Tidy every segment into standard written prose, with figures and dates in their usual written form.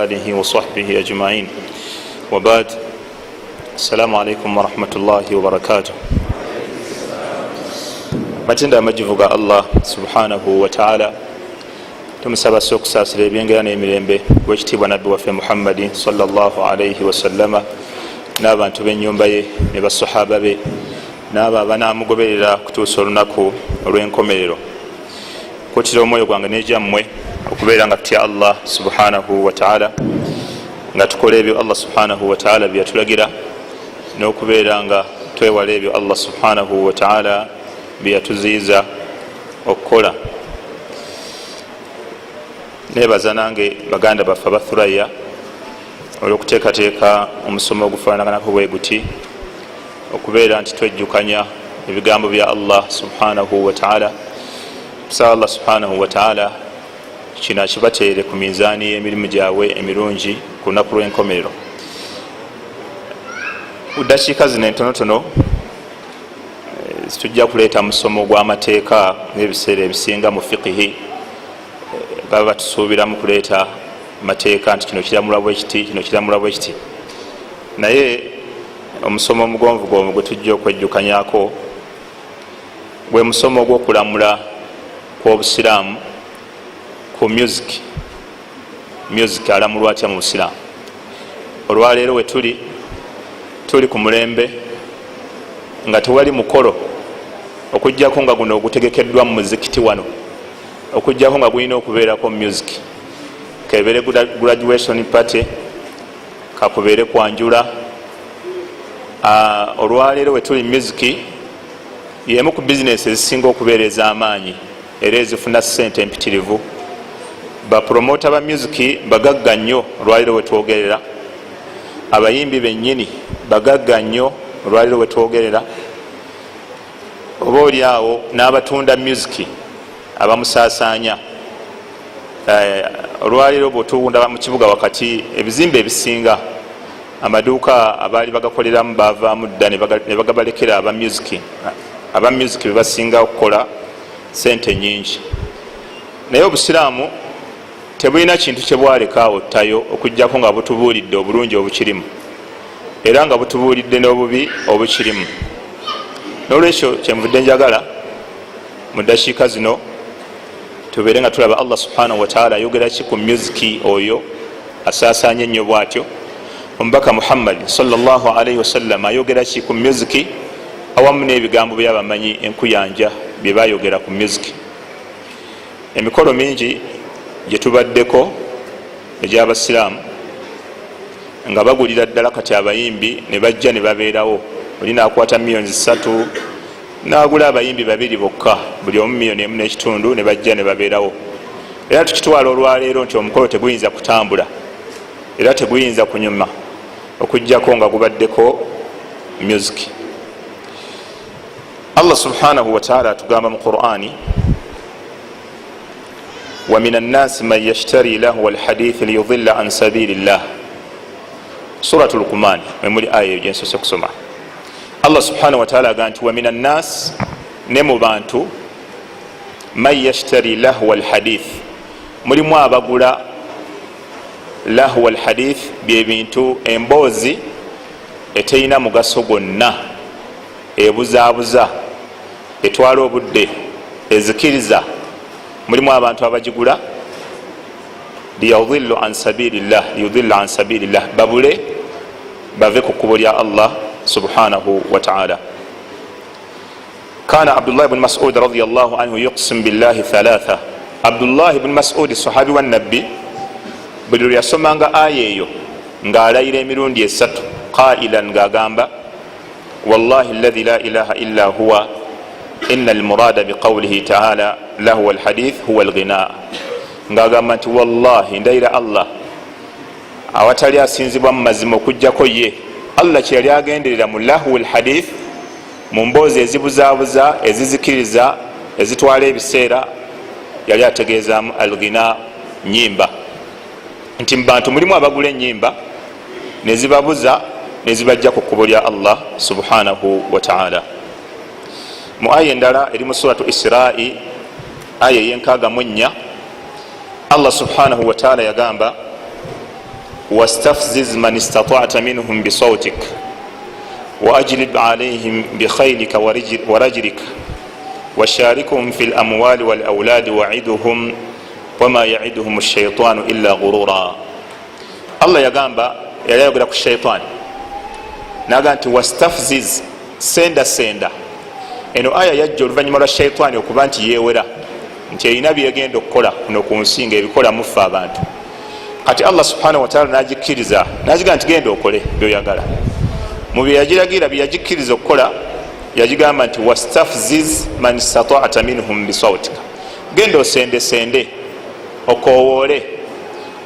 آله وصحبه أجمعين وبعد السلام عليكم ورحمة الله وبركاته. matenda amajivu ga Allah subhanahu wa ta'ala tumusaba sokusasira ebyengera n'emirembe wekitiibwa nabbi waffe Muhammadi sallallahu alayhi wasallama n'abantu b'ennyumba ye ne basahaba be n'abo abanaamugoberera kutuusa olunaku olw'enkomerero. Kutira omwoyo gwange n'egyammwe okubeera nga tutya Allah subhanahu wa ta'ala, nga tukola ebyo Allah subhanahu wa ta'ala byeyatulagira, n'okubeera nga twewala ebyo Allah subhanahu wa ta'ala byeyatuziyiza okukola. Nebaza nange baganda baffe abathuraya olw'okuteekateeka omusomo ogufaanaganako bwe guti, okubeera nti twejjukanya ebigambo bya Allah subhanahu wa ta'ala. Tusaba Allah subhanahu wa ta'ala kino akibateere ku minzaani y'emirimu gyabwe emirungi ku lunaku lw'enkomerero. Mu ddakiika zino entonotono tujja kuleeta musomo gw'amateeka n'ebiseera ebisinga mu fiqihi baba batusuubiramu kuleeta mateeka nti kino kiramula bwe kiti, kino kiramula bwe kiti. Naye omusomo omugonvugonvu gwe tujja okwejjukanyako gwe musomo ogw'okulamula kw'obusiraamu ku music alamulwa atya mu busiraamu. Olwaleero we tuli ku mulembe nga tewali mukolo okujjako nga guno ogutegekeddwa mu muzikiti wano, okujjako nga gulina okubeerako music, kebeere graduation party, kakubeere kwanjula. Olwaleero we tuli music yemu ku bizinesi ezisinga okubeera ez'amaanyi era ezifuna ssente empitirivu. Bapromota ba music bagagga nnyo olwaleero we twogerera, abayimbi bennyini bagagga nnyo olwaleero we twogerera, oba oli awo n'abatunda music abamusaasaanya. Olwaleero bwotunda mu kibuga wakati ebizimbe ebisinga amaduuka abaali bagakoleramu bavaamu dda ne bagabalekera aba music bebasinga okukola sente nyingi. Naye obusiraamu tebulina kintu kyebwalekaawo ttayo okujjako nga butubuulidde obulungi obukirimu era nga butubuulidde n'obubi obukirimu. N'olwekyo kyenvudde njagala mu ddakiika zino tubeere nga tulaba Allah subhanahu wa ta'ala ayogera ki ku music oyo asaasaanya ennyo bw'atyo. Omubaka Muhammad sallallahu alayhi wasallam ayogera ki ku music awamu n'ebigambo by'abamanyi enkuyanja bye bayogera ku music. Emikolo mingi gye tubaddeko egy'abasiraamu nga bagulira ddala kati abayimbi ne bajja ne babeerawo. Oli naakwata millions 3 n'agula abayimbi 2 bokka, buli omu $1.5 million ne bajja ne babeerawo. Era tukitwala olwaleero nti omukolo teguyinza kutambula era teguyinza kunyuma okujjako nga gubaddeko music. Allah subhanahu wa ta'ala atugamba mu Qur'ani, wa minan nasi man yashtari lahu alhadith liyudilla an sabilillah. Suratul Luqman memuli aya gye nsose kusoma. Allah subhanahu wa ta'ala agamba nti wa minan nas, ne mu bantu, man yashtari lahu alhadith, mulimu abagula lahu alhadith bye bintu emboozi eteyina mugaso gwonna, ebuzaabuza, etwala obudde, ezikiriza. Mulimu abantu abagigula liyudilla an sabilillah, babule bave ku kkubo lya Allah subhanahu wa ta'ala. Kana Abdullah ibn Mas'ud radiyallahu anhu yuqsim billahi thalatha. Abdullah ibn Mas'ud sahabi wa nabbi buli lwe yasomanga aya eyo ng'alayira emirundi 3 qailan ng'agamba wallahi alladhi la ilaha illa huwa inna almurada biqawlihi ta'ala lahu alhadith huwa alghina. Ng'agamba nti wallahi ndayira Allah awatali asinzibwa mu mazima okujjako ye, Allah kye yali agenderera mu lahu alhadith, mu mboozi ezibuzaabuza, ezizikiriza, ezitwala ebiseera, yali ategeezaamu alghina, nyimba. Nti mu bantu mulimu abagula ennyimba ne zibabuza ne zibajja ku kkubo lya Allah subhanahu wa ta'ala. Mu aya endala eri mu suratu Isra'i aya y'enkaaga mu nnya, Allah subhanahu wa ta'ala yagamba wastafziz man istata'ta minhum bisautik waajlib alayhim bikhaylika warajlika washarikuhum fi lamwali walauladi waiduhum wama yaiduhum shaitanu illa ghurura. Allah yagamba, yali ayogera ku shaitani naga nti wastafziz, senda senda. Eno aya yajja oluvanyuma lwa shaitani okuba nti yewera nti erina byegenda okukola kuno ku nsi nga ebikola mufe abantu. Kati Allah subhanahu wataala nagikkiriza nagiga nti genda okole byoyagala. Mu byeyagiragira byeyagikkiriza okukola yagigamba nti wastafziz man istata'ta minhum bisautika, genda osendesende okowoole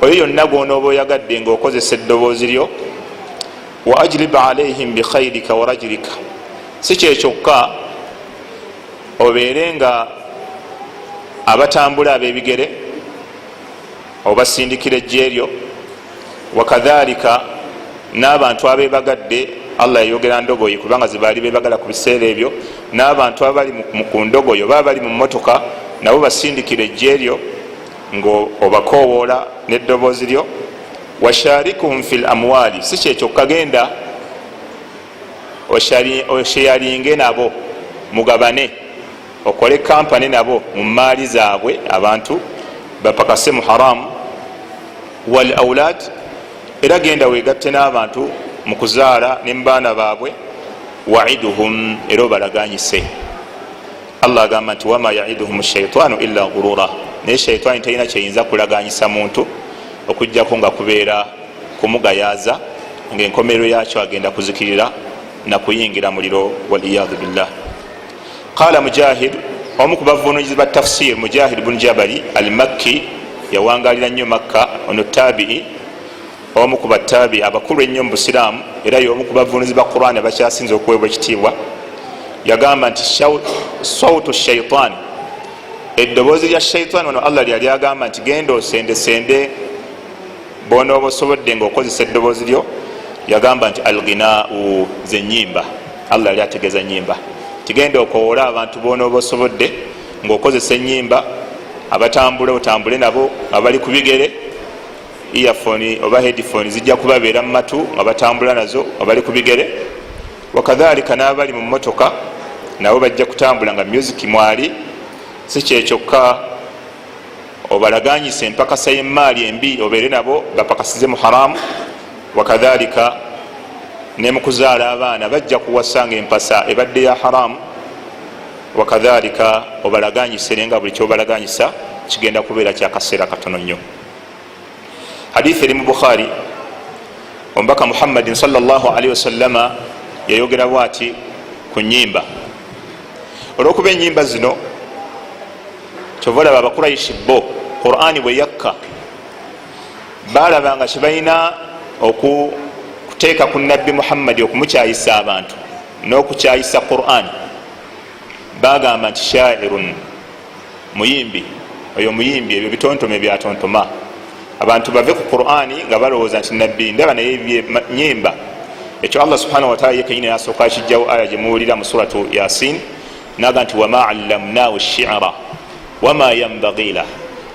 oyo yonna gwonooba oyagadde ngaokozesa eddoboozi lyo. wa ajlib alaihim bikhayrika warajlika, si kyekyokka obeere nga abatambula ab'ebigere obasindikira ejjeeryo. wakadhalika n'abantu abebagadde, Allah yayogera ndogoyi kubanga zibaali bebagala ku biseera ebyo, n'abantu abali ku ndogoyi oba abali mu mmotoka nabo basindikira ejjeeryo ng'obakowoola n'eddoboozi lyo. washarikuhum fi lamwali, si kyekyokka genda osheyalinge nabo, mugabane, okole kampani nabo mu maali zaabwe, abantu bapakase mu haramu. wal aulad, era genda wegatte n'abantu mu kuzaala ne mu baana baabwe. waiduhum, era obalaganyise. Allah agamba nti wama yaiduhum shaitanu illa ghurura, naye shaitani talina kyeyinza kulaganyisa muntu okujjako nga kubeera kumugayaza ngaenkomerero yakyo agenda kuzikirira na kuyingira muliro, waliyadhu billah. Qala Mujahid, omu ku bavunuulizi ba tafsir, Mujahid bun Jabali al Makki, yawangalira nnyo Makka, ono tabii, omu ku batabi abakulu ennyo mu Busiraamu, era y'omu ku bavunuulizi ba Qur'an abakyasinza okuweebwa ekitiibwa. Yagamba nti sautu shaitani, eddoboozi lya shaitani ono Allah lyali agamba nti genda osendesende bonooba osobodde ngaokozesa eddoboozi lyo. Yagamba nti alghinau, ze nyimba. Allah yali ategeeza nyimba, tigenda okowoola abantu bonooba osobodde ngaokozesa enyimba. abatambule otambule nabo abali ku bigere, earphone oba headphone zijja kubabeera mu matu nga batambula nazo abali ku bigere. wakadhalika n'abali mu mmotoka nabo bajja kutambula nga music mwali. si kyekyokka obalaganyisa empakasa y'emaali embi, obeere nabo bapakasize mu haramu. wakadhalika ne mu kuzaala abaana bajja kuwasanga empasa ebadde ya haramu. wakadhalika obalaganyise nenga buli kyobalaganyisa kigenda kubeera kyakaseera katono nnyo. hadithi eri mu Bukhari, omubaka Muhammadin sallallahu alaihi wasallama yayogera bwati ku nyimba. olwokuba enyimba zino kyova olaba abakuraishi bo Qur'ani bwe yakka balabanga kyebalina okuteeka ku nabbi Muhammadi okumukyayisa abantu n'okukyayisa Qur'ani. bagamba nti shairun, muyimbi. oyo muyimbi, ebyo bitontome byatontoma. abantu bave ku Qur'ani nga balowooza nti nabbi ndaba naye nyimba. ekyo Allah subhanahu wataala yekenyina yasooka kijjawo aya gyemuwulira mu suratu Yasin, naga nti wama allamnahu shi'ra wama yanbaghi lah,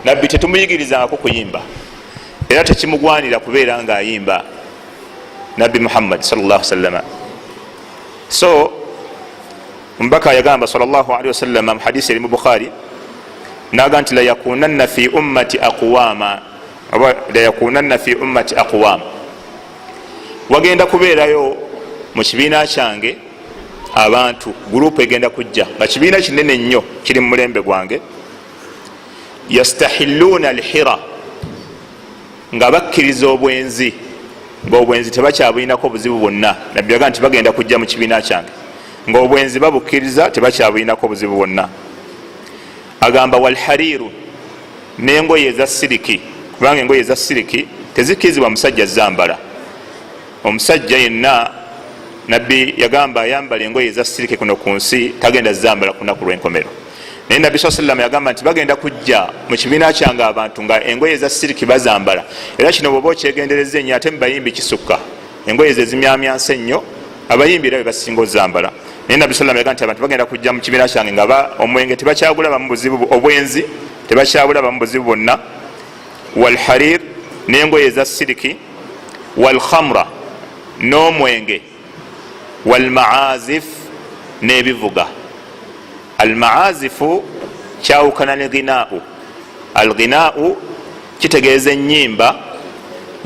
nabbi tetumuyigirizangako kuyimba era tekimugwanira kubeera nga ayimba, nabbi Muhammad sallallahu alaihi wasallam. so mbaka yagamba sallallahu alaihi wasallam mu hadisi eri mu Bukhari, naga nti layakunanna fi ummati aqwama, layakunanna fi ummati aqwam, wagenda kubeerayo mu kibiina kyange abantu, gurupu egenda kujja nga kibiina kinene nnyo kiri mu mulembe gwange. yastahiluna alhira, nga bakkiriza obwenzi, ngaobwenzi tebakyabuyinako buzibu bwonna. nabbi yaga nti bagenda kujja mu kibiina kyange ngaobwenzi babukkiriza, tebakyabuyinako buzibu bwonna. agamba walhariru, n'engoye eza siriki, kubanga engoye eza siriki tezikkirizibwa musajja zambala. omusajja yenna nabbi yagamba ayambala engoye eza siriki kuno ku nsi tagenda zambala kunaku lw'enkomero. naye nabbi saa sallam yagamba nti bagenda kujja mu kibiina kyange abantu nga engoye eza siriki bazambala. era kino bwoba okyegendereza ennyo ate mubayimbi kisukka, engoye ze zimyamyansa ennyo, abayimbi era bebasinga ozambala. naye nabbi sallam yagamba nti abantu bagenda kujja mu kibiina kyange nga omwenge tebakyagulabamu buzibu, obwenzi tebakyabulabamu buzibu bwonna. walharir, n'engoye eza siriki walkhamra n'omwenge walmaazif n'ebivuga. Almaazifu kyawukana ne ghinaau. Alghinaau kitegeeza ennyimba,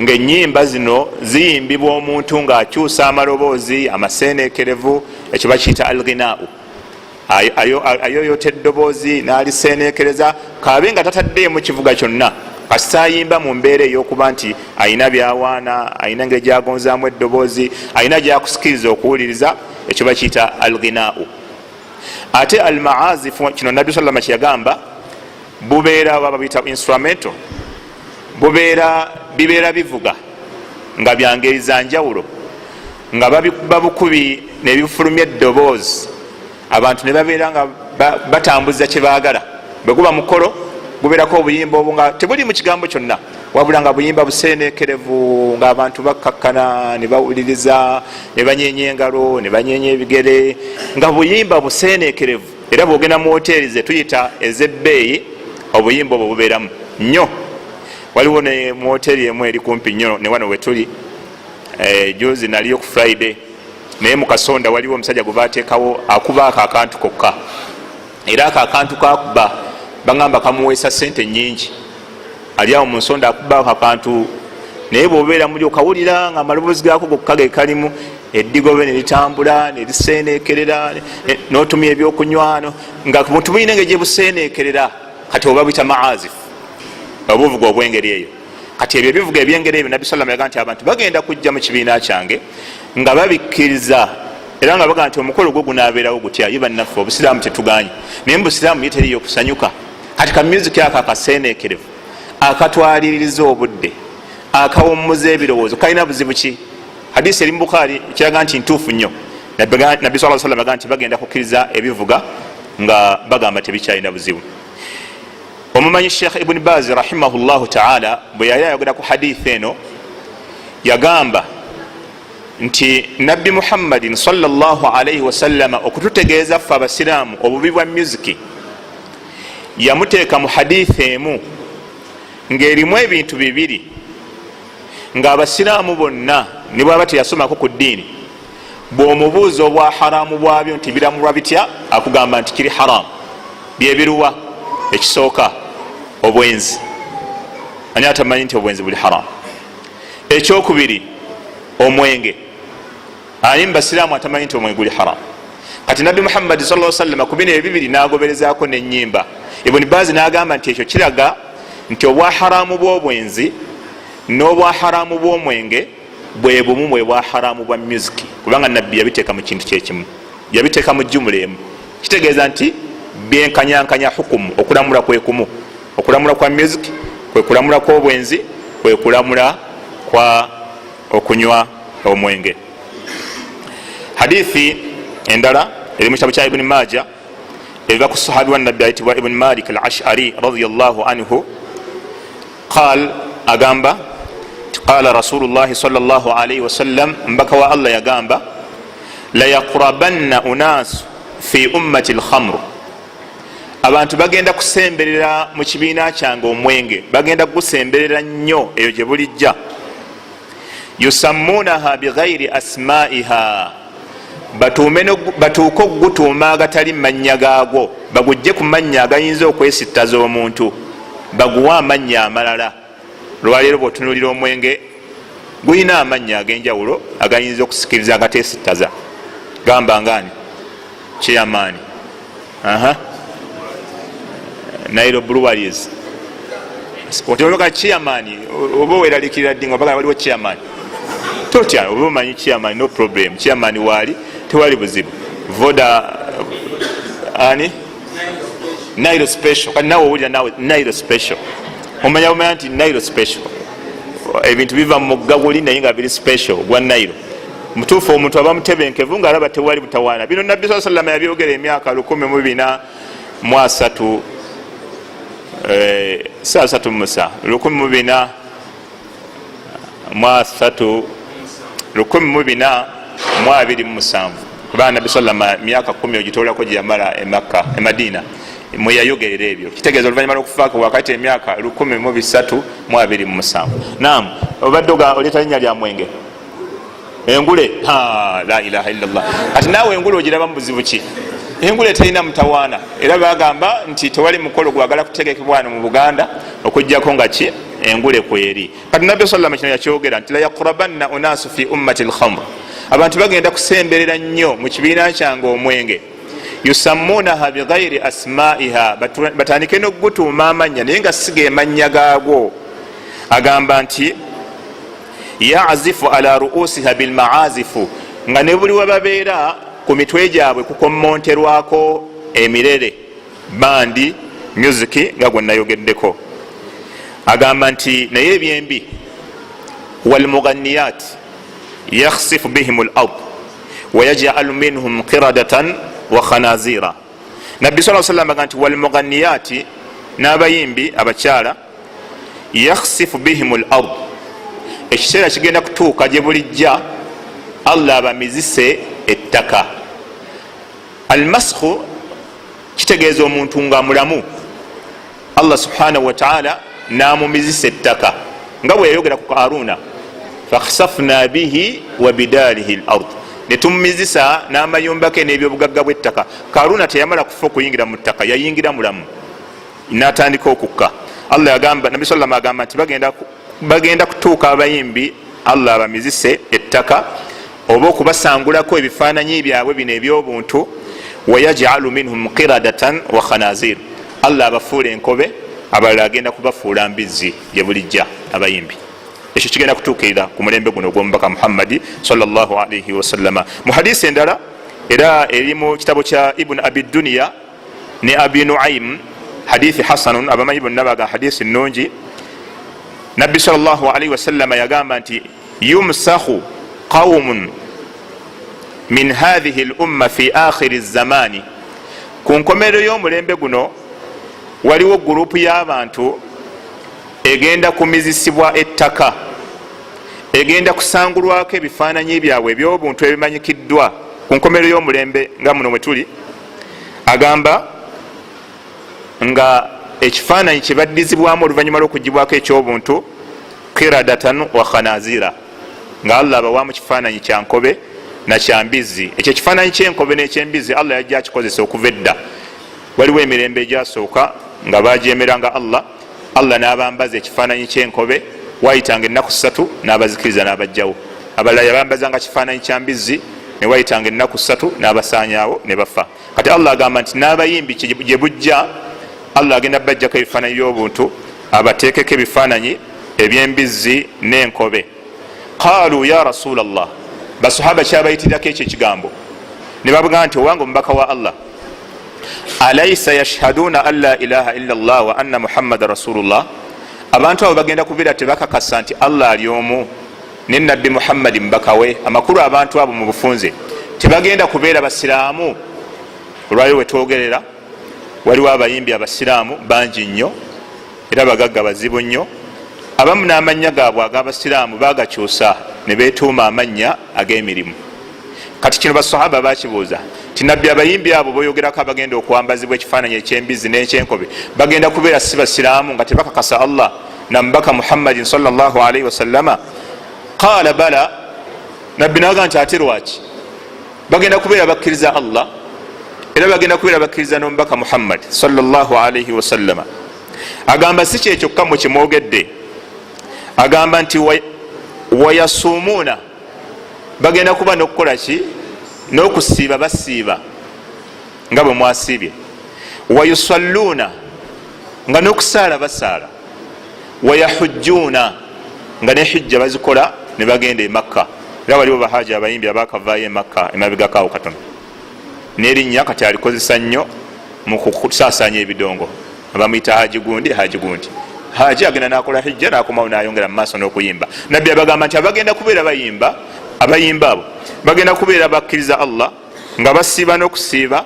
ngaennyimba zino ziyimbibwa omuntu ng'akyusa amaloboozi amaseenekerevu, ekyo bakiyita alghinaau. Ayoyota eddoboozi n'aliseenekereza kaabe nga tataddeemu kivuga kyonna, kasita ayimba mu mbeera ey'okuba nti ayina byawaana, ayina ngeri gyagonzaamu eddoboozi, ayina gyakusikiriza okuwuliriza, ekyo bakiyita alghinaau. Ate almaazifu, kino nabbi sallama kyeyagamba, bubeera babiyita instrumento, bibeera bivuga nga byangeri za njawulo, nga babukubi nebifulumya eddoboozi, abantu ne babeera nga batambuza kyebaagala. Bwe guba mukolo gubeerako obuyimba obwo nga tebuli mu kigambo kyonna, wabula nga buyimba buseenekerevu, ng'abantu bakkakkana ne bawuliriza, ne banyeenya engalo, ne banyeenya ebigere, nga buyimba buseenekerevu. Era bwogenda mu woteeri ze tuyita ez'ebbeeyi, obuyimba obwo bubeeramu nnyo. Waliwo ne mu woteeri emu eri kumpi nnyo ne wano wetuli, juzi naliyo ku Friday, naye mu kasonda waliwo omusajja gwe baateekawo akuba ako akantu kokka, era ako akantu kakuba bagamba kamuweesa sente nnyingi. Ali awo mu nsonda akuba ako akantu, naye bw'obeera muli okawulira nga amaloboozi gaako gokka ge kalimu, eddigobe ne litambula ne liseenekerera, n'otumya ebyokunywano nga muntu bulina engeri gye buseenekerera. Kati oba buyita maazifu, obuvuga obw'engeri eyo. Kati ebyo ebivuga ebyengeri ebyo nabbi sallama yaga nti abantu bagenda kujja mu kibiina kyange nga babikkiriza, era nga baga nti omukolo gwo gunaabeerawo gutya. Ye bannaffe obusiraamu tetuganye, naye mu busiraamu ye teriyo okusanyuka. Kati ka music ako akaseenekerevu, akatwaliriza obudde, akawummuza ebirowoozo, kalina buzibu ki? Hadisi eri mu Bukhari kiraga nti ntuufu nnyo. Nabbi sallallahu alaihi wasallam yaga nti bagenda kukkiriza ebivuga nga bagamba tebikyalina buzibu. Omumanyi Sheikh Ibn Baz rahimahullahu ta'ala bwe yali ayogera ku hadithi eno yagamba nti Nabbi Muhammadin sallallahu alaihi wasallam okututegeeza ffe abasiraamu obubi bwa music yamuteeka mu hadithi emu ng'erimu ebintu bibiri ng'abasiraamu bonna ne bwaba teyasomako ku ddiini, bw'omubuuza obwa haramu bwabyo nti biramulwa bitya, akugamba nti kiri haramu. Byebiruwa? Ekisooka obwenzi. Ani atamanyi nti obwenzi buli haramu? Ekyokubiri omwenge. Ani mubasiraamu atamanyi nti omwenge guli haramu? Kati Nabbi Muhammad sallallahu alaihi wasallam ku bino ebibiri n'agoberezaako n'ennyimba. Ibn Baz n'agamba nti ekyo kiraga nti obwa haramu bw'obwenzi n'obwa haramu bw'omwenge bwe bumu bwe bwa haramu bwa music, kubanga Nabbi yabiteeka mu kintu kyekimu, yabiteeka mu jjumula emu. Kitegeeza nti byenkanyankanya hukumu, okulamula kwe kumu. Okulamula kwa music kwe kulamula kw'obwenzi, kwe kulamula kwa okunywa omwenge. Hadithi endala eri mu kitabu kya Ibn Majah eva ku sahabi wa Nabbi ayitibwa Ibn Malik al-Ash'ari radiyallahu anhu qal, agamba qala Rasulullahi sallallahu alayhi wasallam, mbaka wa Allah yagamba la yaqrabanna unas fi ummati al-khamr, abantu bagenda kusemberera mu kibiina kyange omwenge, bagenda kugusemberera nnyo eyo gye bulijja. Yusammunaha bighairi asma'iha, batuuke okugutuuma agatali mannya gaagwo, bagujje ku mannya agayinza okwesittaza omuntu, baguwa amannya amalala. Lwaleero bw'otunuulira omwenge gulina amannya ag'enjawulo agayinza okusikiriza agateesittaza. Gamba ngani? Chairman, Nairo Breweries. Oteoloka chairman oba weralikirira ddi nga baga waliwo chairman. Totya oba omanyi chairman, no problem. Chairman wali tewali buzibu. Voda ani Nairo special. Kati nawe owulira nawe Nairo special. Omanya nti Nairo special ebintu biva mu muggaguli naye nga biri special gwa Nairo. Mutuufu omuntu aba mutebenkevu ng'alaba tewali butawaana. Bino Nabbi sallallahu alaihi wasallam yabyogera emyaka 1403 sasatu musa 1427 kubanga Nabbi sallama myaka 10 ogitoolako gye yamala e Makka e Madina mwe yayogerera ebyo. Kitegeeza oluvannyuma lw'okufaako wakati emyaka 1327. Naam, obadde oleeta linnya lya mwenge engule la ilaha illallah ati naawe engule ogiraba mu buzibu ki engule terina mutawaana era bagamba nti tewali mukolo gwagala kutegekebwa wano mu Buganda okujjako nga ki engule kweri kati nabbi sallam kino yakyogera nti la yaqrabanna unasu fi ummati lkhamr abantu bagenda kusemberera nnyo mu kibiina kyange omwenge yusammunaha bighairi asmaiha batandike n'okugutuuma amannya naye nga siga emannya gaagwo agamba nti yazifu ala ruusiha bilmaazifu nga ne buli webabeera ku mitwe gyabwe kukommonterwako emirere bandi musiki nga gwe nayogeddeko agamba nti naye ebyembi walmughaniyat yakhsifu bihim lard wayajalu minhum qiradatan wa khanazira nabbi sa sallam aga nti walmughaniyati n'abayimbi abakyala yakhsifu bihim lard ekiseera kigenda kutuuka gye bulijja allah abamizise ettaka almaskhu kitegeeza omuntu nga mulamu allah subhanahu wataala namumizisa ettaka nga bwe yayogera ku Karuna fakhsafna bihi wa bidarihi lard netumumizisa n'amayumba ke n'ebyobugagga bw'ettaka. Karuna teyamala kufa okuyingira mu ttaka, yayingira mulamu natandika okukka. Allah yagamba, Nabi sallallahu agamba nti bagenda kutuuka abayimbi Allah abamizise ettaka oba okubasangulako ebifaananyi byabwe bino ebyobuntu, wayaj'alu minhum qiradatan wa khanazir, Allah abafuula enkobe, abalala agenda kubafuula mbizzi gye bulijja abayimbi. Ekyo kigenda kutuukirira ku mulembe guno gw'omubaka Muhammadi sallallahu alaihi wasallama. Mu hadisi endala era eri mu kitabo kya Ibn Abi Dunya ne Abi Nuaym, hadithi hasanun, abamanyi bonna baga hadisi nnungi. Nabbi sallallahu alaihi wasallama yagamba nti yumsahu qawmun min hadhihi al-umma fi akhir az-zamani, ku nkomerero y'omulembe guno waliwo gurupu y'abantu egenda kumizisibwa ettaka, egenda kusangulwako ebifaananyi byabwe ebyobuntu ebimanyikiddwa ku nkomerero y'omulembe nga muno mwe tuli. Agamba nga ekifaananyi kye baddizibwamu oluvannyuma lw'okugibwako ekyobuntu qiradatan wa khanazira, nga Allah abawaamu kifaananyi kya nkobe na kyambizzi. Ekyo ekifaananyi ky'enkobe n'ekyembizi Allah yajja akikozesa okuva edda. Waliwo emirembe egyasooka nga bajemeranga Allah, Allah n'abambaza ekifaananyi ky'enkobe, wayitanga ennaku 3 n'abazikiriza n'abajjawo. Abalala yabambazanga kifaananyi kya mbizzi ne wayitanga ennaku 3 n'abasaanyaawo ne bafa. Kati Allah agamba nti n'abayimbi gye bujja Allah agenda bajjako ebifaananyi by'obuntu, abateekeko ebifaananyi eby'embizzi n'enkobe. Qaalu ya rasulallah, basahaba kyabayitirako ekyo ekigambo ne bavuga nti owange omubaka wa Allah, alaysa yashhaduna an la ilaha illa Allah wa anna Muhammada rasulullah, abantu abo bagenda kubeera tebakakasa nti Allah ali omu ne nabbi Muhammadi mubaka we. Amakulu abantu abo mu bufunze tebagenda kubeera basiraamu. Olwaliro wetwogerera waliwo abayimbi abasiraamu bangi nnyo era bagagga bazibu nnyo. Abamu n'amannya gaabwe ag'abasiraamu bagakyusa ne beetuuma amannya ag'emirimu. Kati kino basahaba bakibuuza ti nabbi abayimbi abo boyogerako abagenda okwambazibwa ekifaananyi eky'embizzi n'ekyenkobe bagenda kubeera si basiraamu nga tebakakasa Allah na mubaka Muhammadin sallallahu alaihi wasallama? Qaala bala, nabbi naga nti ate lwaki? Bagenda kubeera bakkiriza Allah era bagenda kubeera bakkiriza n'omubaka Muhammad sallallahu alaihi wasallama. Agamba si kyekyo mu kimwogedde, agamba nti wayasumuuna, bagenda kuba n'okukola ki? N'okusiiba, basiiba nga bwe mwasiibye. Wayusalluuna, nga n'okusaala basaala. Wayahujjuuna, nga ne hijja bazikola ne bagenda e Makka. Era waliwo bahaji abayimbi abakavaayo e Makka emabegakaawo katono, n'erinnya kati alikozesa nnyo mu kusaasaanya ebidongo. Abamuyita haji gundi, haji gundi. Haji agenda nakola hijja nakomawo nayongera mu maaso n'okuyimba. Nabbi abagamba nti abagenda kubeera bayimba, abayimba abo bagenda kubeera bakkiriza Allah nga basiiba n'okusiiba.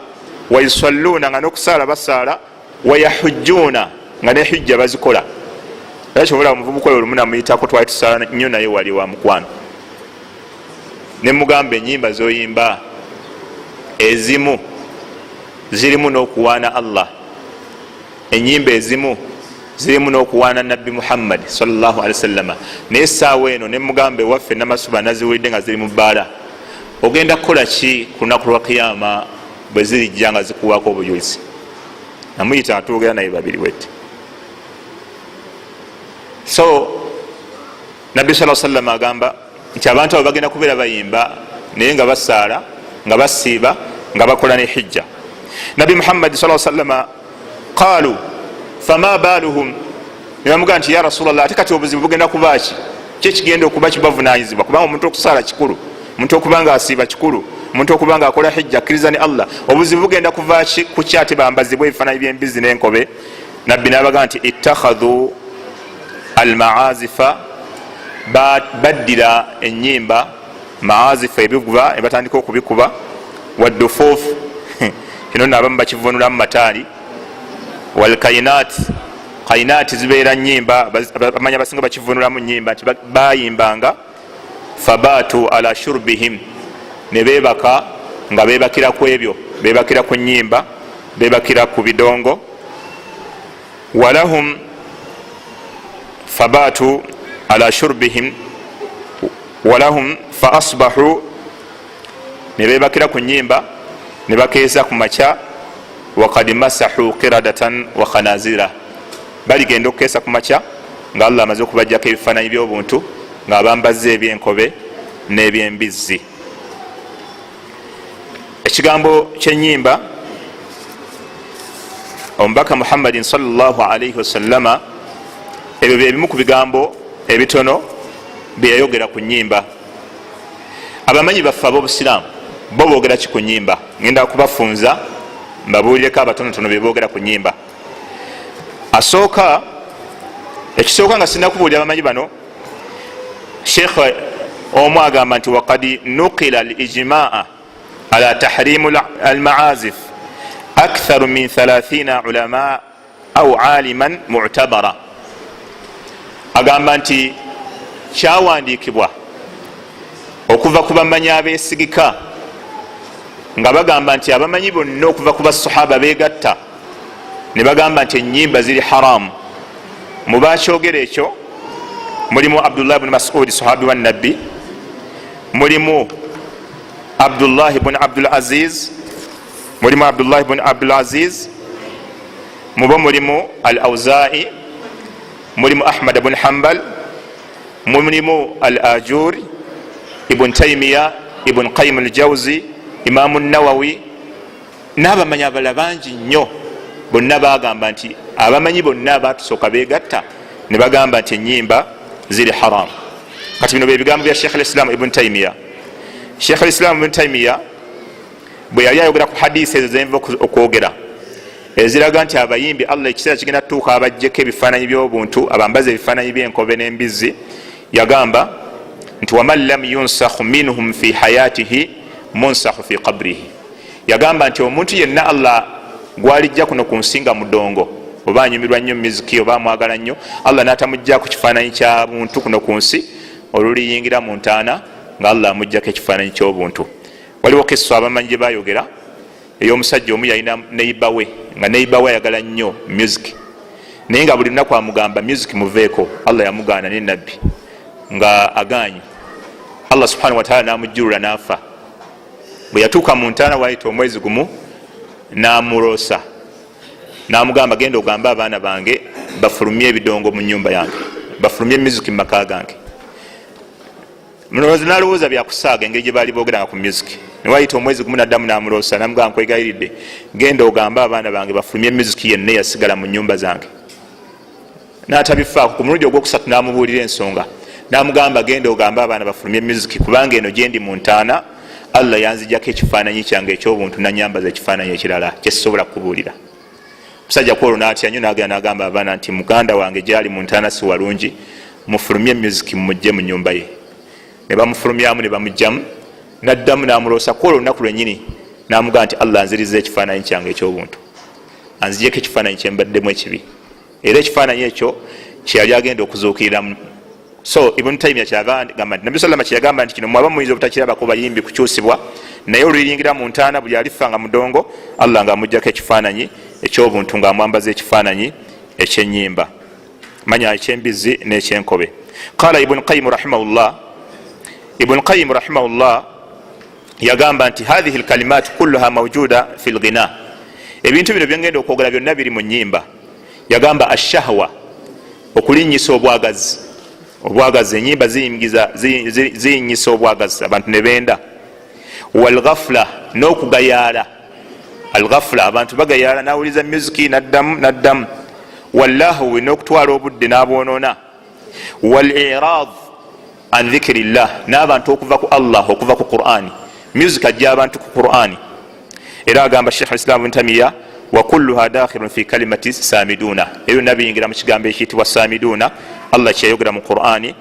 Wayusalluuna, nga n'okusaala basaala. Wayahujjuuna, nga ne hijja bazikola. Era kyobola omuvubuka oyo olumu namuyitako, twali tusaala nnyo naye wali wa mukwano, ne mugamba ennyimba zoyimba ezimu zirimu n'okuwaana Allah, ennyimba ezimu zirimu n'okuwaana nabbi Muhammad sallallahu alaihi wasallam. Naye essaawa eno ne mugambe waffe namasuba naziwulidde nga ziri mu bbaala, ogenda kukola ki ku lunaku lwa kiyama bwe zirijja nga zikuwako obujulizi? Namuyita atwogera naye babiri wette. So nabbi sallallahu alaihi wasallam agamba nti abantu abo bagenda kubeera bayimba naye nga basaala, nga basiiba, nga bakola ne hijja. Nabbi Muhammad sallallahu alaihi wasallam qaalu fama baluhum, nebamugamba nti ya Rasulallah, ate kati obuzibu bugenda kubaaki? Kyekigenda okuba kibavunanyizibwa? Kubanga omuntu okusaala kikulu, omuntu okubanga asiiba kikulu, omuntu okubanga akola hijja akkiriza ne Allah, obuzibu bugenda kuvaaki ku kyate bambazibwa ebifaananyi by'embizi n'enkobe? Nabbi n'abagamba nti ittakhadhu almaazifa, baddira enyimba, maazifa ebiguba ebatandika okubikuba, waddufuufu kino n'abamu bakivunulamu mataali, walkainat, kainati zibeera nyimba, bamanya basinga bakivunulamu nyimba, nti bayimbanga. Fabatu ala shurbihim, ne bebaka nga bebakira ku ebyo, bebakira ku nyimba, bebakira ku bidongo. Walahum fabatu ala shurbihim walahum fa asbahu, ne bebakira ku nyimba ne bakeeza ku makya. Wakad masahu qiradatan wa khanazira, baligenda okukeesa ku makya nga Allah amaze okubajjako ebifaananyi by'obuntu nga bambazza ebyenkobe n'ebyembizzi. Ekigambo ky'ennyimba, omubaka Muhammadin sallallahu alaihi wasallama, ebyo byebimu ku bigambo ebitono bye yayogera ku nnyimba. Abamanyi baffe ab'obusiraamu bo boogera ki ku nnyimba? Ngenda kubafunza mbabuulireko abatonotono bye boogera ku nnyimba. Ekisooka nga sinna kubuulira abamanyi bano, sheikh omu agamba nti waqad nuqila al-ijmaa ala tahrimu al-maazif aktharu min 30 ulama au aliman mu'tabara. Agamba nti kyawandiikibwa okuva ku bamanyi abeesigika nga bagamba nti abamanyi bonna okuva ku basahaba beegatta ne bagamba nti ennyimba ziri haramu. Mu bakyogera ekyo mulimu Abdullah ibn Mas'ud sahabi wa nabbi, mulimu Abdullah ibn Abdul Aziz, mulimu Abdullah ibn Abdul Aziz, mulimu Al-Awza'i, mulimu Ahmad ibn Hanbal, mulimu Al-Ajuri, Ibn Taymiyyah, Ibn Qayyim al-Jawzi, Imam an-Nawawi, n'abamanyi abalala bangi nnyo. Bonna bagamba nti abamanyi bonna abatusooka beegatta ne bagamba nti ennyimba ziri haram. Kati bino byebigambo bya Sheikh al-Islam Ibn Taymiyyah. Sheikh al-Islam Ibn Taymiyyah bwe yali ayogera ku hadisi ezo zenva okwogera eziraga nti abayimbi Allah ekiseera kigenda tuuka abajjeko ebifaananyi by'obuntu, abambaza ebifaananyi by'enkobe n'embizzi, yagamba nti waman lam yunsakhu minhum fi hayatihi munsakhu fi qabrihi. Yagamba nti omuntu yenna Allah gwalijja kuno ku nsinga mudongo, oba anyumirwa nnyo miziki oba amwagala nnyo, Allah n'atamujja ku kifaananyi kya buntu kuno ku nsi, oluliyingira mu ntaana nga Allah amujjako ekifaananyi ky'obuntu. Waliwo kissa abamanyi gye bayogera ey'omusajja omu yalina neiba we, nga neiba we ayagala nnyo music, naye nga buli lunaku amugamba music muveeko. Allah yamugaana ne nabbi nga agaanyi. Allah subhanahu wa ta'ala n'amujjulula n'afa. Bwe yatuuka mu ntaana wayita omwezi gumu, n'amuloosa n'amugamba genda ogamba abaana bange bafulumye ebidongo mu nyumba yange, bafulumye music mu maka gange. Mulowooza n'alowooza byakusaaga engeri gye baali boogeranga ku music. Newayita omwezi gumu n'addamu n'amuloosa n'amugamba nkwegayiridde genda ogamba abaana bange bafulumye music yenna yasigala mu nyumba zange. N'atabifaako. Ku mulundi ogwokusatu n'amubuulira ensonga, n'amugamba genda ogamba abaana bafulumye music kubanga eno gyendi mu ntaana Allah yanzijjako ekifaananyi kyange eky'obuntu nanyambaza ekifaananyi ekirala kyesobola kubuulira. Musajja kwolwo n'atya nnyo n'agenda n'agamba abaana nti muganda wange gyali mu ntaana si walungi, mufulumye music mumugje mu nyumba ye. Ne bamufulumyamu ne bamugjamu, n'addamu n'amuloosa. Kwolwo olunaku lwennyini n'amugamba nti Allah anziriza ekifaananyi kyange eky'obuntu, anzijjeko ekifaananyi kyembaddemu ekibi, era ekifaananyi ekyo kyeyali agenda okuzuukiriramu. So Ibn Taymiyyah kyagamba nti Nabbi sallallahu kyeyagamba nti kino mwaba muyinza obutakirabako bayimbi kukyusibwa, naye oluyingira mu ntaana buli alifa nga mudongo Allah ng'amuggyako ekifaananyi eky'obuntu ng'amwambaza ekifaananyi ekyennyimba. manya ekyembizi n'ekyenkobe. Qala Ibn Qayyim rahimahullah, Ibn Qayyim rahimahullah yagamba nti hadhihi alkalimat kulluha mawjuda fi alghina, ebintu bino byengenda okwogera byonna biri mu nnyimba. Yagamba ashahwa, okulinyisa obwagazi, obwagazi, enyimba ziyinyisa obwagazi abantu ne benda. Walghafla, n'okugayala, alghafla, abantu bagayala nawuliza musiki naddamu. Wallahu, n'okutwala obudde n'abwonona. Walirad an dhikrillah, n'abantu okuva ku Allah, okuva ku Qur'ani. Music ajja abantu ku Qur'ani. Era agamba Sheikh al-Islam Ibn Taymiyyah, wa kulluha dakhilun fi kalimati samiduna, eyo nabiyingira mu kigambo ekiyitibwa samiduna. Allah kyeyogera mu Qur'ani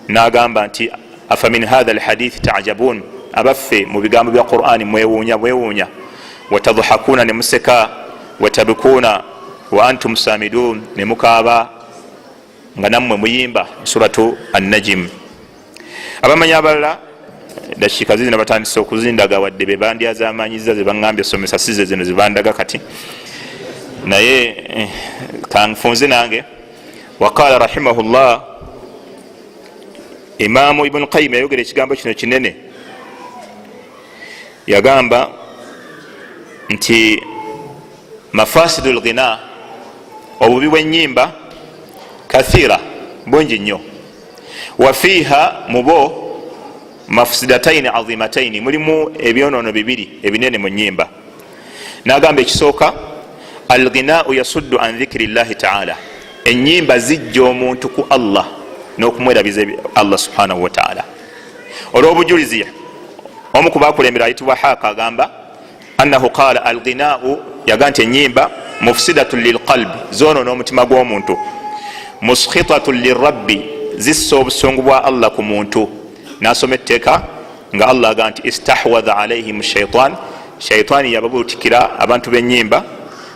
n'agamba nti afa min hadha alhadith ta'jabun, abaffe mu bigambo bya Qur'ani mwewuunya. Watadhakuna, ne museka. Watabkuna wa antum samidun, ne mukaaba nga nammwe muyimba. Suratu an-Najm. Abamanyi abalala dakiika zino batandise okuzindaga, wadde be bandyazamanyiza ze baŋŋambye somesa size zino zibandaga kati, naye kanfunze nange. Waqala rahimahullah, Imamu Ibn Qayyim yayogera ekigambo kino kinene. Yagamba nti mafasidul ghina, obubi bw'ennyimba, kathira, bungi nnyo. Wafiha, mubo mafsidataini azimataini, mulimu ebyonono bibiri ebinene mu nnyimba. Nagamba ekisooka, alghinau yasuddu an dhikri llahi taala, ennyimba zijja omuntu ku Allah n'okumwerabiza Allah subhanahu wa taala. Olw'obujulizi, omu ku bakulembera ayitibwa Haaka agamba annahu qaala alghinau, yaga nti ennyimba mufsidatun lilqalbi, zoonona omutima gw'omuntu. Muskhitatun lirabbi, zissa obusungu bwa Allah ku muntu. Nasoma etteeka nga Allah aga nti istahwadha alaihim shaitan, shaitani yababuutikira abantu b'ennyimba.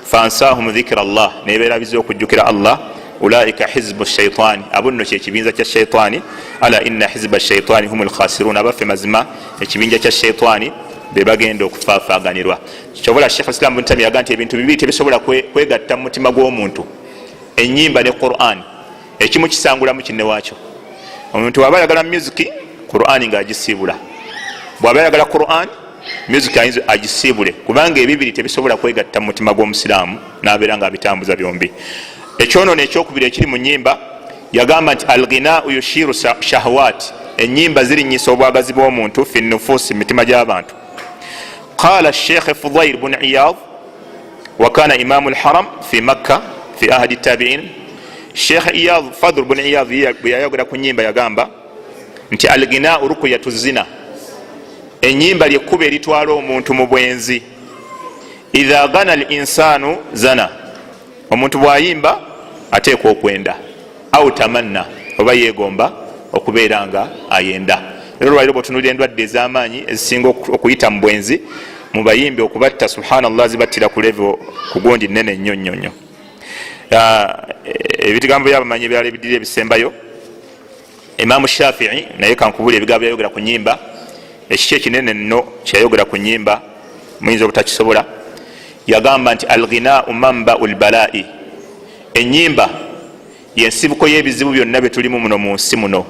Fansahum dhikra Allah, nebeerabiza okujjukira Allah. Ulaika hizbu shaitani, abo nno kyekibinja kya shaitani. Ala inna hizba shaitani humul khasirun, abaffe mazima ekibinja kya shaitani be bagenda okufaafaganirwa. Kyobola Sheikh al-Islam Ibn Taymiyyah yaga nti ebintu bibiri tebisobola kwegatta mu mutima gw'omuntu, ennyimba ne Qur'an. Ekimu kisangulamu kinne waakyo. Omuntu waba ayagala musiki, Qur'an nga agisiibula. Bw'aba ayagala Qur'an, music agisiibule, kubanga ebibiri tebisobola kwegatta mu mutima gw'omusiraamu n'abeera nga abitambuza byombi. Ekyonono ekyokubiri ekiri mu nnyimba, yagamba nti alghinau yushiru shahawat, ennyimba zirinyisa obwagazi bw'omuntu fi nufusi, mitima gy'abantu. Qala Sheikh Fudayl bin Iyad, wa kana imamu al-haram fi Makkah fi ahadi tabi'in. Sheikh Iyad, Fadl bin Iyad, bwe yayogera ku nnyimba yagamba nti alghinau rukuyatu zina, ennyimba lyekkuba eritwala omuntu mu bwenzi. Idha ghana al-insanu zana, omuntu bw'ayimba ateekwa okwenda. Au tamanna, oba yeegomba okubeera nga ayenda. Era olwaliro bw'otunuulira endwadde ez'amaanyi ezisinga okuyita mu bwenzi, mu bayimbi okubatta subhanallah zibattira ku level ku gundi nnene nnyo nnyo nnyo. Ebigambo by'abamanyi ebirala ebiddirira ebisembayo, Imamu Shafi'i naye kankubula ebigambo byayogera ku nnyimba, ekiki ekinene nno kyayogera ku nnyimba muyinza obutakisobola. Yagamba nti alghinau manba'ul bala'i, ennyimba yensibuko y'ebizibu byonna bye tulimu muno mu nsi muno.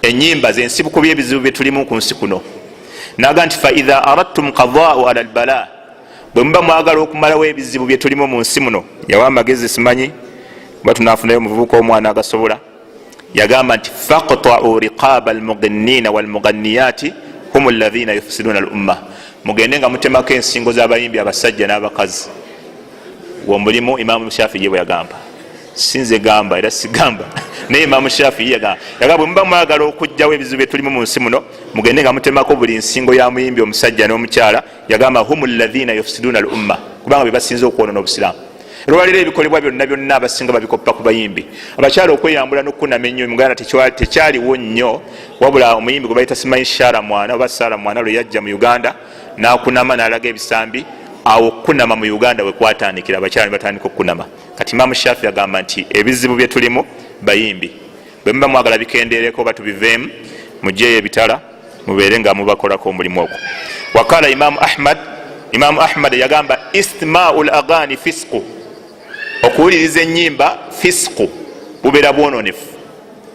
Ennyimba zensibuko by'ebizibu bye tulimu ku nsi kuno. Naga nti fa idha aradtum qada'u ala albala, bwe muba mwagala okumalawo ebizibu bye tulimu mu nsi muno. Yawa amagezi simanyi oba tunaafunayo omuvubuka omwana agasobola. Yagamba nti faqta'u riqaba almughinnina walmughanniyati hum alladhina yufsiduna al-umma, mugende nga mutemako ensingo z'abayimbi abasajja n'abakazi. Womulimu Imamu Shafi'i bwe yagamba, sinze gamba era sigamba, naye Imamu Shafi'i yagamba bwe muba mwagala okujjawo ebizibu bye tulimu mu nsi muno, mugende nga mutemako buli nsingo ya muyimbi omusajja n'omukyala. Yagamba hum alladhina yufsiduna al-umma, kubanga be basinze okwonona obusiraamu. Lwaliro ebikolebwa byonna byonna abasinga babikoppa ku bayimbi. Abakyala okweyambula n'okunama ennyo mu Uganda tekyaliwo nnyo, wabula omuyimbi gwe bayita Simanyi Shara Mwana oba Sara Mwana lwe yajja mu Uganda n'akunama n'alaga ebisambi, awo okunama mu Uganda we kwatandikira, abakyala ne batandika okunama. Kati Imamu Shafi agamba nti ebizibu bye tulimu bayimbi, bwe muba mwagala bikendeereko oba tubiveemu, mugyeyo ebitala mubeere nga mubakolako omulimu ogwo. Wakala Imamu Ahmad yagamba istima'ul aghani fisqu, okuwuliriza ennyimba fisqu, bubeera bwononefu.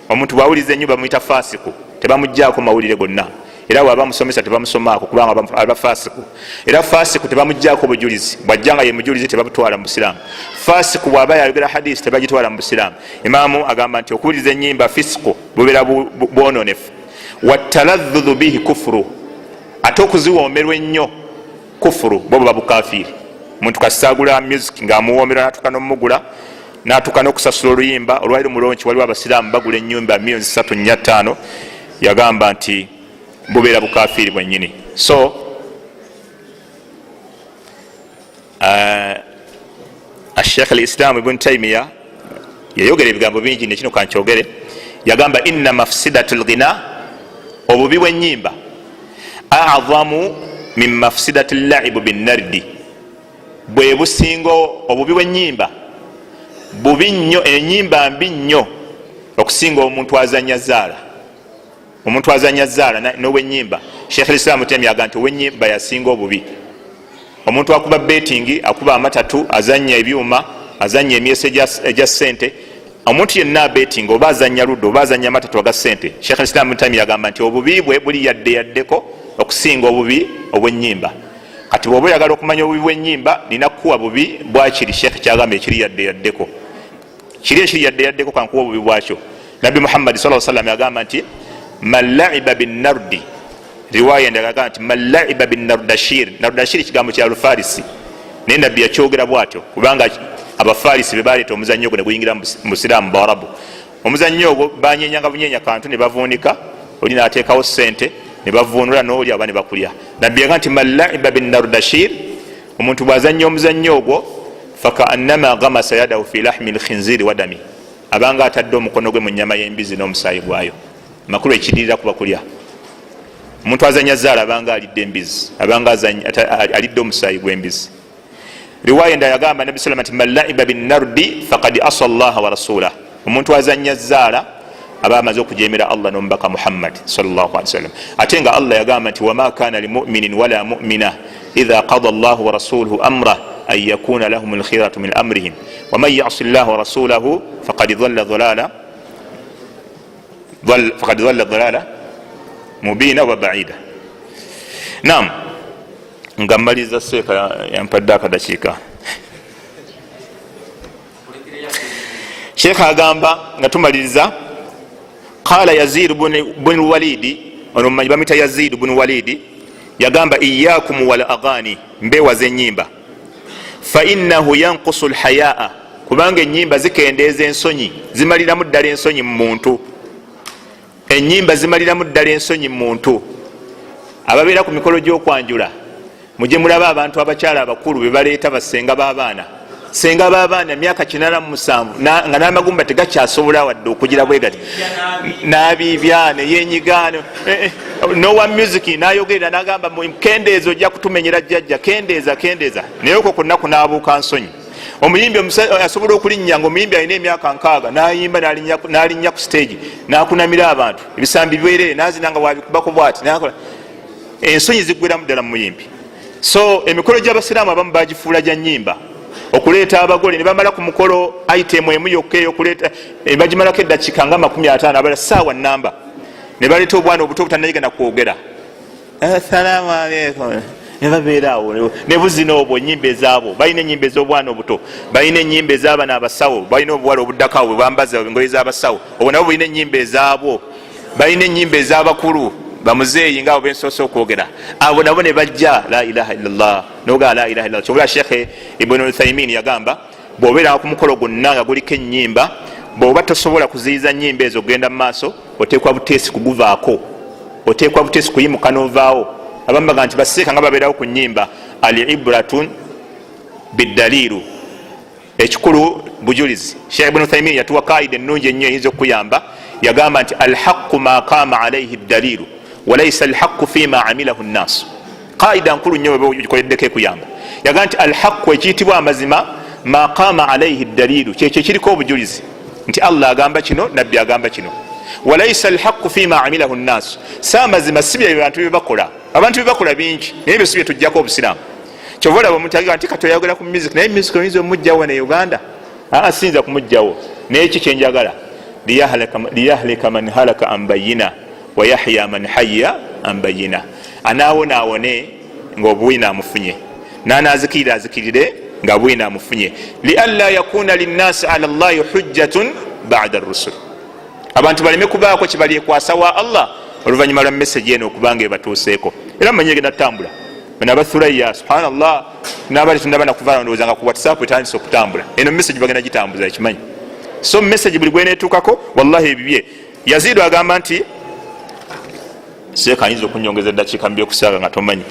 Omuntu bwawuliza ennyumba bamuyita fasiku, tebamugjaako mawulire gonna, era bwaba musomesa tebamusomaako kubanga aba fasiku. Era fasiku tebamugjaako bujulizi, bwajjanga ye mujulizi tebabutwala mu busiraamu. Fasiku bwaba yayogera hadisi tebagitwala mu busiraamu. Imaamu agamba nti okuwuliza ennyimba fisiko bubeera bwononefu. Wataladhdhu bihi kufuru, ate okuziwoomerwa ennyo kufuru, bo buba bukafiiri. Omuntu kasaagula music ng'amuwoomera n'atuuka n'omugula n'atuuka n'okusasula oluyimba. Olwali mulonki waliwo abasiraamu bagula ennyumba 3-4-5, yagamba nti bubeera bukafiiri bwennyini. So Sheikh al-Islam Ibn Taymiyyah yayogera ebigambo bingi, nekino kankyogere. Yagamba inna mafsidatul ghina, obubi bw'ennyimba, a'zamu min mafsidatil la'ibu bin nardi, bwe businga obubi bw'ennyimba bubi nnyo, ennyimba mbi nnyo okusinga omuntu azanya zaala. Omuntu azanya zaala n'ow'ennyimba, Sheikh al-Islam Taymiyyah aga nti ow'ennyimba yasinga obubi. Omuntu akuba betting, akuba amatatu, azanya ebyuma, azanya emyeso egya ssente, omuntu yenna betting oba azanya luddo oba azanya amatatu aga ssente, Sheikh al-Islam Taymiyyah agamba nti obubi bwe buli yaddeko okusinga obubi obw'ennyimba. Kati bw'oba oyagala okumanya obubi bw'ennyimba, nina kuwa bubi bwakiri Sheikh kyagamba ekiri yaddeko. Kiri ekiri yaddeko kankuwa obubi bwakyo. Nabbi Muhammad sallallahu alaihi wasallam yagamba nti man la'iba bin nardi, riwaya endala yagamba nti man la'iba bin nardashir. Nardashir kigambo kya Lufarisi, naye nabbi yakyogera bwatyo kubanga abafarisi be baleeta omuzannyo ogwo ne guyingira mu busiraamu Baarabu. Omuzannyo ogwo banyenyanga bunyenya kantu ne bavuunika, oli n'ateekawo ssente ne bavuunula, n'oli aba ne bakulya. Nabbi yagamba nti man la'iba bin nardashir, omuntu bw'azannyo omuzannyo ogwo fakaannama ghamasa yadahu fi lahmi lkhinziri wa dami, abanga atadde omukono gwe mu nnyama y'embizi n'omusaayi gwayo. Makulu ekidirira kuba kulya. Omuntu azanya zaala abanga alidde embizi, abanga alidde omusaayi gw'embizi. Riwaya endala yagamba Nabi sallallahu alaihi wasallam nti man la'iba bin nardi faqad asa Allah wa rasulahu, omuntu azanya zaala aba amaze okujeemera Allah n'omubaka Muhammad sallallahu alaihi wasallam. Ate nga Allah yagamba nti wama kana limu'minin wala mu'mina idha qada Allah wa rasuluhu amra an yakuna lahum al-khiyaratu min amrihim wa man ya'si Allah wa rasulahu faqad dhalla dhalala mubina wa ba'ida. Naam, ngammaliza seeka yampadde akadakiika. Sheikh agamba nga tumaliriza, qala Yazid bin Walidi, ono mmanyi bamita Yazid bin Walidi, yagamba iyyakum wal aghani, mbewaza ennyimba, fa innahu yanqusu alhayaa, kubanga ennyimba zikendeeza ensonyi, zimaliramu ddala ensonyi mu muntu. Ennyimba zimaliramu ddala ensonyi mu muntu. Ababeera ku mikolo gy'okwanjula mujje mulaba abantu abakyala abakulu be baleeta basenga b'abaana, senga b'abaana myaka 87 nga n'amagumba tegakyasobola wadde okugira bwe gati, n'abiibyane yenyigaano nowa music n'ayogerera n'agamba kendeeza ojja kutumenyera jjajja, kendeeza. Naye okwo kunnaku n'abuuka nsonyi. Omuyimbi asobola okulinnya nga omuyimbi alina emyaka 6 n'ayimba n'alinnya ku stage n'akunamira abantu, ebisambi bibeerere n'azina nga wabikubako bwati n'akola. Ensonyi ziggweramu ddala mu muyimbi. So emikolo gy'abasiraamu abamu bagifuula gya nnyimba, okuleeta abagole ne bamala ku mukolo item emu yokka eyokuleeta, bagimalako eddakiika nga 50 abala ssaawa nnamba, ne baleeta obwana obuto obutannayigana kwogera, assalamu alaikum, ne babeera awo ne buzina obwo. Ennyimba ezaabo, balina ennyimba ez'obwana obuto, balina ennyimba ez'abaana abasawo, balina obuwala obuddako awo bwambaza engoye z'abasawo, obwo nabo balina ennyimba ezaabwo, balina ennyimba ez'abakulu bamuzeeyi ngaabo bensoose okwogera, abo nabo ne bajja la ilaha illallah noga la ilaha illallah. Kyobula Sheikh Ibn Uthaymin yagamba bw'obeera ku mukolo gwonna nga guliko ennyimba, bw'oba tosobola kuziyiza nnyimba ezo genda mu maaso, oteekwa buteesi kuguvaako, oteekwa buteesi kuyimuka n'ovaawo. Abamu baga nti baseeka nga babeerawo ku nnyimba, al-ibratun bid-dalilu, ekikulu bujulizi. Sheikh Ibn Uthaymin yatuwa kaida ennungi ennyo eyinza okuyamba, yagamba nti alhaqqu ma qama alayhi ad-dalilu walaysa alhaqqu fima amilahu an-nas. Qaida nkulu nnyo bwe gikoleddeko ekuyamba. Yagamba nti alhaqqu ekiyitibwa amazima ma qama alayhi ad-dalilu, kyekyo kiriko obujulizi nti Allah agamba kino, nabbi agamba kino. Walaysa alhaqqu fima amilahu an-nas, sa mazima si bye bantu bye bakola. Abantu bye bakola bingi naye bye si bye tujjako obusiraamu. Kyova olaba omuntu agamba nti kati oyagala ku music, naye music oyinza omujjawo ne Uganda sinza kumugjawo naye ki kyenjagala liyahlika man halaka an bayina wa yahya man hayya an bayina, anaawona awone ngaobwina amufunye, nanazikirira azikirire nga bwina amufunye. lianla yakuna linnasi ala llahi hujjatun bada rusul, abantu baleme kubaako kibalyekwasa wa allah oluvanyuma lwa meseji eno okubanga ebatuuseeko. era manye genda tambula nabathuraya subhanallah nabali tundaba nakuvaana ndowooza nga ku whatsapp etandisa okutambula, eno meseji bagenda gitambuza ekimanyi. so meseji buli gweneetuukako wallahi ebibye. yazidu agamba nti seeka ayinza okunyongeza eddakiika mbye okusaaga nga tomanyi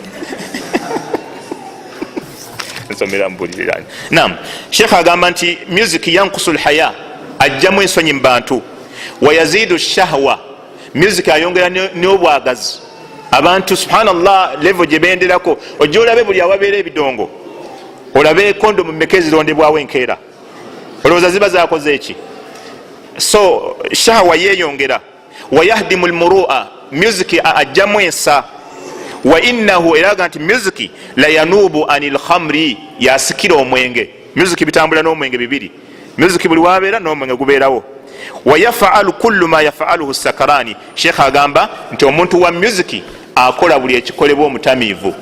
nsomera mbulirani. nam sheekh agamba nti music yankusu lhaya, ajjamu ensonyi mu bantu. wayazidu shahwa, music ayongera n'obwagazi. abantu subhanallah levo gyebenderako, ojja olabe buli awabeera ebidongo, olabe kondomu mmeka ezirondebwawo enkeera, olowooza ziba zakoze eki? so shahwa yeyongera. wayahdimu lmurua, music ajjamu ensa. wa innahu, eraga nti music la yanubu anil khamri, yasikira omwenge. music bitambula n'omwenge bibiri, music buli wabeera n'omwenge gubeerawo. wayafalu kullu ma yafaluhu sakarani, sheekh agamba nti omuntu wa music akola buli ekikolebwa omutamiivu,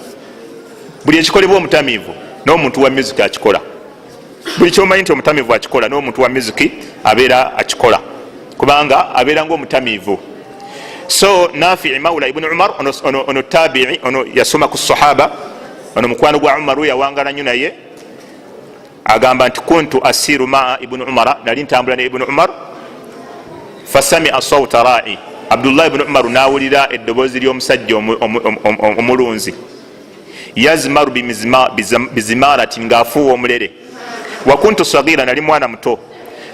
buli ekikolebwa omutamiivu n'omuntu wa music akikola. buli kyomanyi nti omutamiivu akikola n'omuntu wa music abeera akikola, kubanga abeera ngaomutamiivu. so Nafi Mawla ibn Umar ono tabi'i, ono yasoma ku sahaba, ono mukwano gwa Umar yawangala nnyo naye, agamba nti kuntu asiru maa ibn Umar, nali ntambula ne ibn Umar, fasamia sawta ra'i, Abdullah ibn Umar nawulira eddoboozi ly'omusajja omulunzi, yazmaru bizimaratin, ngaafuuwa omulere. wa kuntu sagira, nali mwana muto.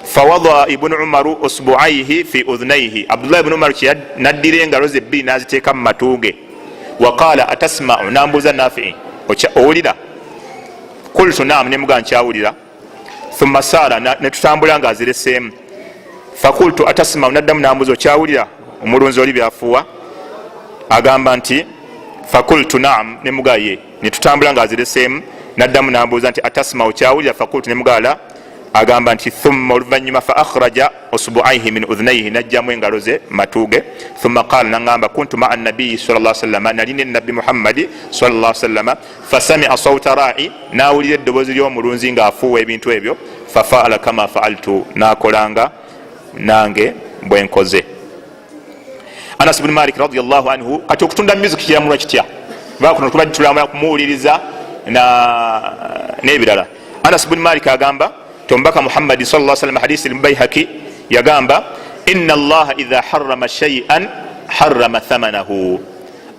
fawadaa ibn Umaru usbuaihi fi udhnaihi, Abdullah ibn Umar naddira engalo ze ebbiri naziteeka mu matuge. waqala atasma'u, nambuuza Nafi, owulira? qultu naam, nemuga nkyawulira. thumma saara, netutambula nga azireseemu. fakultu atasma'u, naddamu nambuuza okyawulira omulunzi oli byafuuwa? agamba nti fakultu naam, nemuga ye. netutambula nga azireseemu, naddamu nambuuza nti atasma'u, kyawulira? fakultu nemuga la. agamba nti thumma, oluvanyuma fa akhraja usbuaihi min udhnaihi, najjamu engalo ze matuge. thumma qala, nangamba kuntu maa nabiyi sallallahu alaihi wasallam, nali ne nabbi Muhammadi sallallahu alaihi wasallam. fasamia sawta ra'i, nawulira eddoboozi ly'omulunzi ngaafuuwa ebintu ebyo. fafaala kama faaltu, nakolanga nange bwenkoze. Anas ibn Malik radiyallahu anhu, kati okutunda music kiramulwa kitya? bakuno tubadde tulamula kumuwuliriza n'ebirala. Anas ibn Malik agamba tombaka Muhammadi sallallahu alaihi wasallam, hadisi al-Bayhaqi yagamba inna allaha idha harrama shay'an harrama thamanahu,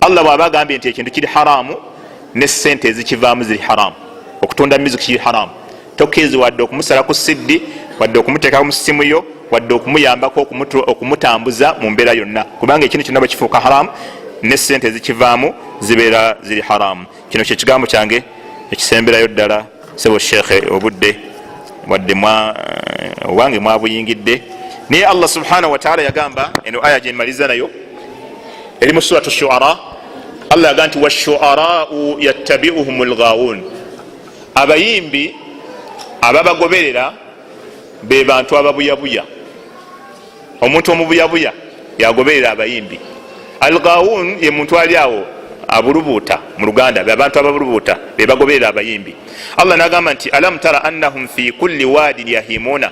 allah bwaba agambye nti ekintu kiri haramu ne sente ezikivaamu ziri haramu. okutunda music kiri haramu, tokkiriza wadde okumusala ku siddi, wadde okumuteeka mu simu yo, wadde okumuyambako okumutambuza mu mbeera yonna, kubanga ekintu kyonna bakifuuka haramu ne sente ezikivaamu zibeera ziri haramu. kino kye kigambo kyange ekisemberayo ddala. sebo sheekhe obudde wadde wange mwabuyingidde, naye allah subhanahu wataala yagamba, eno aya gyemaliza nayo eri mu suratu shuara. allah yagamba nti washuarau yattabiuhum lghawun, abayimbi ababagoberera be bantu ababuyabuya. omuntu omubuyabuya yagoberera abayimbi. alghawun ye muntu ali awo abulubuuta, mu luganda abantu ababulubuuta be bagoberera abayimbi. allah nagamba nti alam tara annahum fi kulli wadin yahimuna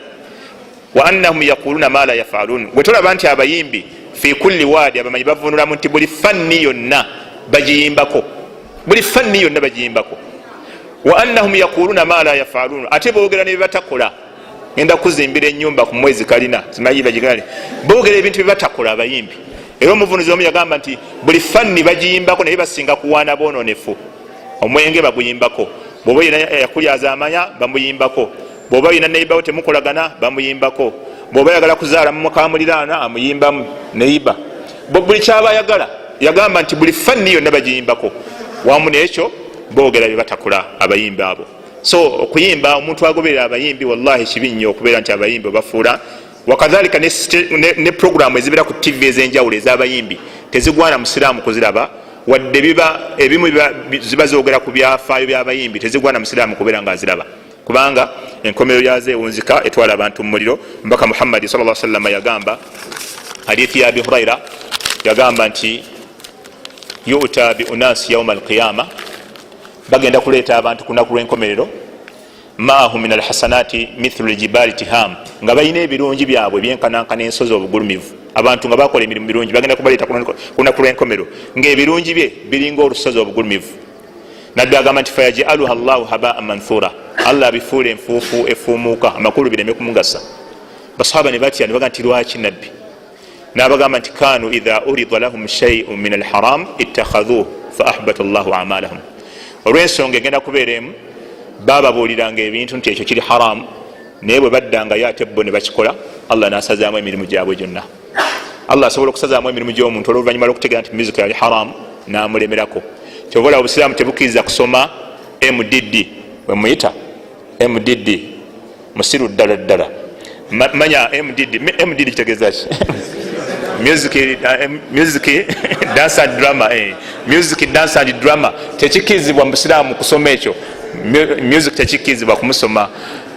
wa annahum yaquluna ma la yafalun, gwe tolaba nti abayimbi fi kulli wadi, abamanyi bavunulamu nti buli fanni yonna bagiyimbako, buli fanni yonna bagiyimbako. wa annahum yaquluna ma la yafalun, ate boogera nebibatakola. ngenda kuzimbira ennyumba ku mwezi kalina simanyi bagigale, boogera ebintu bibatakola abayimbi. era omuvunuzi omu yagamba nti buli fanni bagiyimbako, naye basinga kuwaana boononefu. omwenge baguyimbako, bwoba olina yakulyaza amanya bamuyimbako, bwoba olina neibawo temukolagana bamuyimbako, bwoba yagala kuzaala mukamuliraana amuyimbamu neiba, buli kyaba ayagala. yagamba nti buli fanni yonna bagiyimbako, wamu nekyo boogera byebatakula abayimbi abo. so okuyimba, omuntu agoberera abayimbi wallahi kibi nnyo okubeera nti abayimbi obafuula. wakadhalika ne programu ezibeera ku tv ez'enjawulo ez'abayimbi tezigwana musiraamu kuziraba, wadde ebimu ziba zoogera ku byafaayo by'abayimbi, tezigwana musiraamu kubeera nga aziraba. kubanga enkomero yazo ewunzika etwala abantu mu muliro. Mbaka Muhammadi sallallahu alaihi wasallam yagamba hadithi ya Abi Huraira yagamba nti yu'ta bi unasi yawm al-qiyamah, bagenda kuleeta abantu kunaku lw'enkomerero, maahu min alhasanati mithlu aljibali tiham, nga balina ebirungi byabwe byenkanankana ensozi obugulumivu. Abantu nga bakola emirimu mirungi bagenda kubaleeta kunaku lw'enkomerero ng'ebirungi bye biringa olusozi obugulumivu. Nabbi agamba nti fayajaluha llahu habaan manthura, Allah abifuula enfuufu efuumuuka, amakulu bireme kumugasa. Basahaba ne batya ne bagamba nti lwaki nabbi? N'abagamba nti kanu idha urida lahum shay'un min alharam ittakhadhuhu fa ahbata llahu amalahum. Olw'ensonga egenda kubeera emu, bababuuliranga ebintu nti ekyo kiri haramu, naye bwe baddangayo ate bo ne bakikola, Allah n'asazaamu emirimu gyabwe gyonna. Allah asobola okusazaamu emirimu gy'omuntu olw'oluvannyuma lw'okutegeera nti music yali haramu n'amulemerako. Kyobola obusiraamu tebukkiriza kusoma MDD, bwe muyita MDD, musiru ddala ddala. Manya MDD kitegeeza ki? Music dance and drama, music dance and drama tekikkirizibwa mu busiraamu kusoma ekyo. Music tekikkirizibwa kumusoma.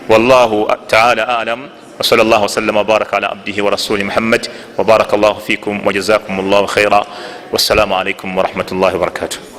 Wallahu ta'ala a'lam. wa sallallahu wa sallam wa baraka ala abdihi wa rasuli Muhammad wa barakallahu fikum wa jazakumullahu khaira. Wassalamu alaikum wa rahmatullahi wa barakatuh.